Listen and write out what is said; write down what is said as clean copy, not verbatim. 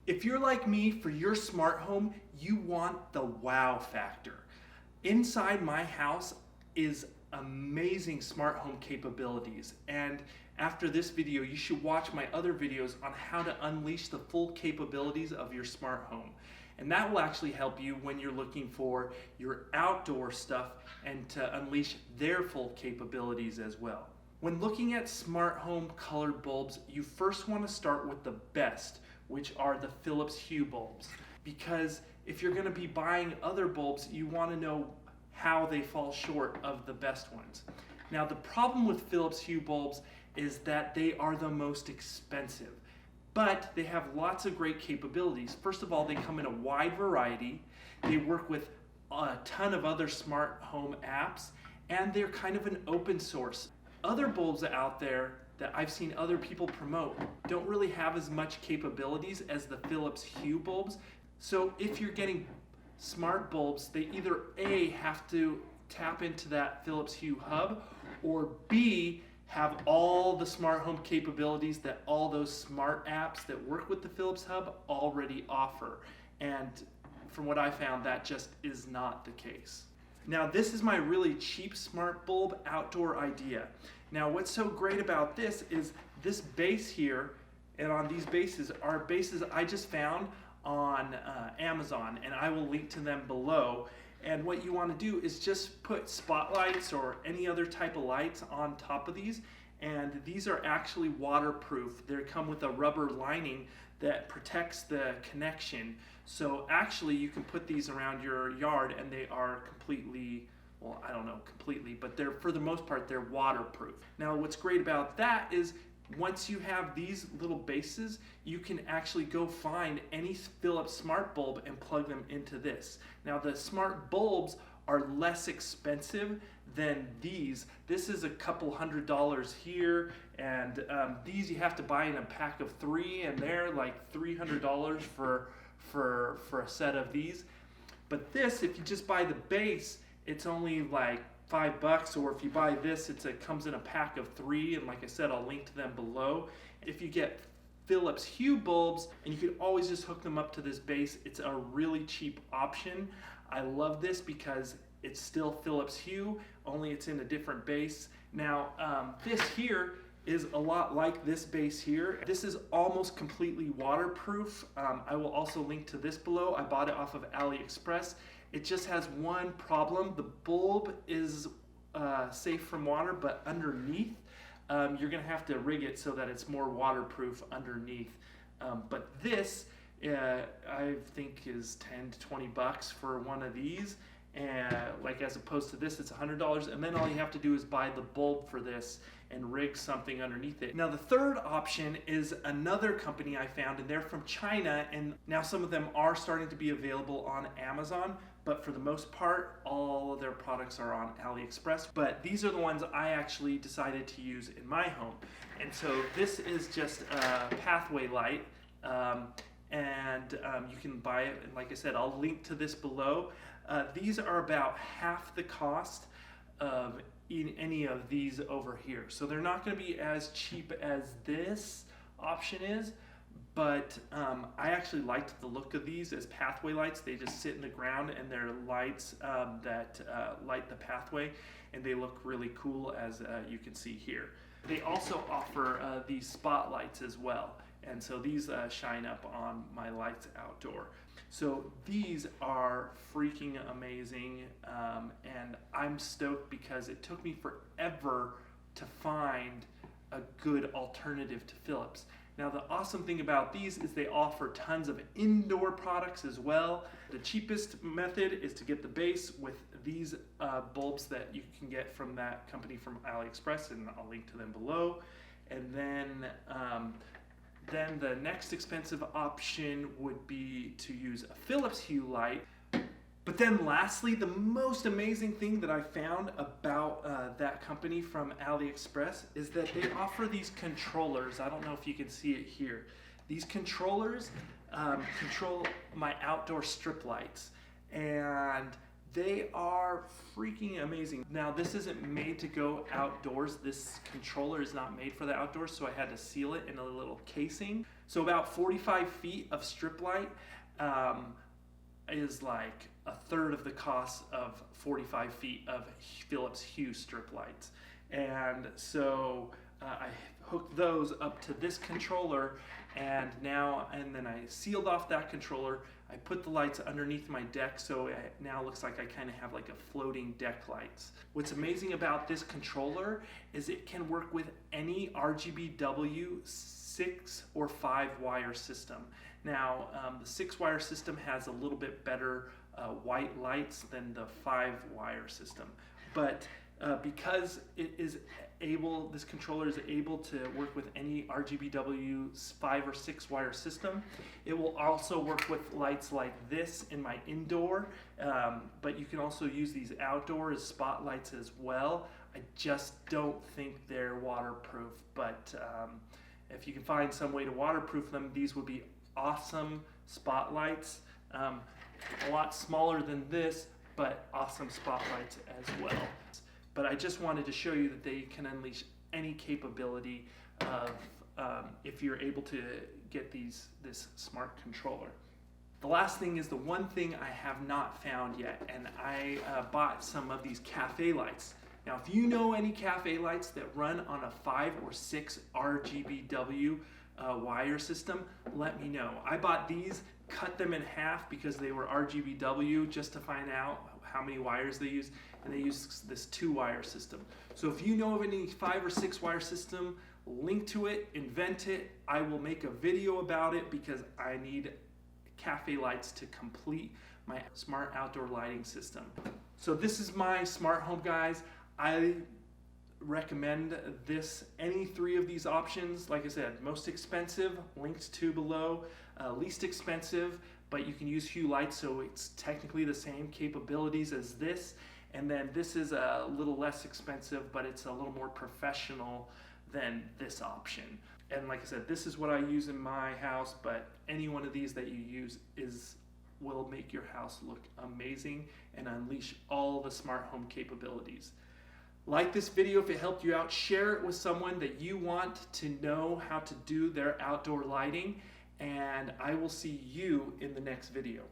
If you're like me, for your smart home, you want the wow factor. Inside my house is amazing smart home capabilities, and after this video you should watch my other videos on how to unleash the full capabilities of your smart home. And that will actually help you when you're looking for your outdoor stuff and to unleash their full capabilities as well. When looking at smart home colored bulbs, you first want to start with the best, which are the Philips Hue bulbs. Because if you're going to be buying other bulbs, you want to know how they fall short of the best ones. Now, the problem with Philips Hue bulbs is that they are the most expensive, but they have lots of great capabilities. First of all, they come in a wide variety. They work with a ton of other smart home apps, and they're kind of an open source. Other bulbs out there that I've seen other people promote don't really have as much capabilities as the Philips Hue bulbs. So if you're getting smart bulbs, they either A, have to tap into that Philips Hue hub, or B, have all the smart home capabilities that all those smart apps that work with the Philips Hub already offer. And from what I found, that just is not the case. Now, this is my really cheap smart bulb outdoor idea. Now, what's so great about this is this base here, and on these bases are bases I just found on Amazon, and I will link to them below. And what you want to do is just put spotlights or any other type of lights on top of these, and these are actually waterproof. They come with a rubber lining that protects the connection. So actually you can put these around your yard and they are completely, well, I don't know completely, but they're, for the most part, they're waterproof. Now, what's great about that is once you have these little bases, you can actually go find any Philips smart bulb and plug them into this. Now, the smart bulbs are less expensive than these. This is a couple $100s here, and these you have to buy in a pack of 3, and they're like $300 for a set of these. But this, if you just buy the base, it's only like $5, or if you buy this, it comes in a pack of 3, and like I said, I'll link to them below. If you get Philips Hue bulbs, and you can always just hook them up to this base, it's a really cheap option. I love this because it's still Philips Hue, only it's in a different base. Now, this here is a lot like this base here. This is almost completely waterproof. I will also link to this below. I bought it off of AliExpress. It just has one problem. The bulb is safe from water, but underneath, you're gonna have to rig it so that it's more waterproof underneath. But this, I think is 10 to 20 bucks for one of these. And like, as opposed to this, it's $100, and then all you have to do is buy the bulb for this and rig something underneath it. Now, the third option is another company I found, and they're from China, and now some of them are starting to be available on Amazon, but for the most part, all of their products are on AliExpress. But these are the ones I actually decided to use in my home. And so this is just a pathway light, and you can buy it, and like I said, I'll link to this below. These are about half the cost of any of these over here. So they're not going to be as cheap as this option is, but I actually liked the look of these as pathway lights. They just sit in the ground, and they're lights that light the pathway, and they look really cool, as you can see here. They also offer these spotlights as well, and so these shine up on my lights outdoor. So these are freaking amazing, and I'm stoked because it took me forever to find a good alternative to Philips. Now, the awesome thing about these is they offer tons of indoor products as well. The cheapest method is to get the base with these bulbs that you can get from that company from AliExpress, and I'll link to them below. And then the next expensive option would be to use a Philips Hue light. But then lastly, the most amazing thing that I found about that company from AliExpress is that they offer these controllers. I don't know if you can see it here. These controllers control my outdoor strip lights. And They are freaking amazing. Now, this isn't made to go outdoors. This controller is not made for the outdoors, so I had to seal it in a little casing. So about 45 feet of strip light is like a third of the cost of 45 feet of Philips Hue strip lights. And so I hooked those up to this controller, and then I sealed off that controller. I put the lights underneath my deck, so it now looks like I kind of have like a floating deck lights. What's amazing about this controller is it can work with any RGBW 6 or 5 wire system. Now, the 6 wire system has a little bit better white lights than the 5 wire system, but because this controller is able to work with any RGBW 5 or 6 wire system. It will also work with lights like this in my indoor, but you can also use these outdoor as spotlights as well. I just don't think they're waterproof, but if you can find some way to waterproof them, these would be awesome spotlights. A lot smaller than this, but awesome spotlights as well. But I just wanted to show you that they can unleash any capability of if you're able to get this smart controller. The last thing is the one thing I have not found yet, and I bought some of these cafe lights. Now, if you know any cafe lights that run on a 5 or 6 RGBW wire system, let me know. I bought these, cut them in half because they were RGBW just to find out how many wires they use, and they use this 2 wire system. So if you know of any 5 or 6 wire system, link to it, invent it. I will make a video about it because I need cafe lights to complete my smart outdoor lighting system. So this is my smart home, guys. I recommend any 3 of these options. Like I said, most expensive, linked to below, least expensive, but you can use Hue lights, so it's technically the same capabilities as this. And then this is a little less expensive, but it's a little more professional than this option. And like I said, this is what I use in my house, but any one of these that you use will make your house look amazing and unleash all the smart home capabilities. Like this video if it helped you out. Share it with someone that you want to know how to do their outdoor lighting, and I will see you in the next video.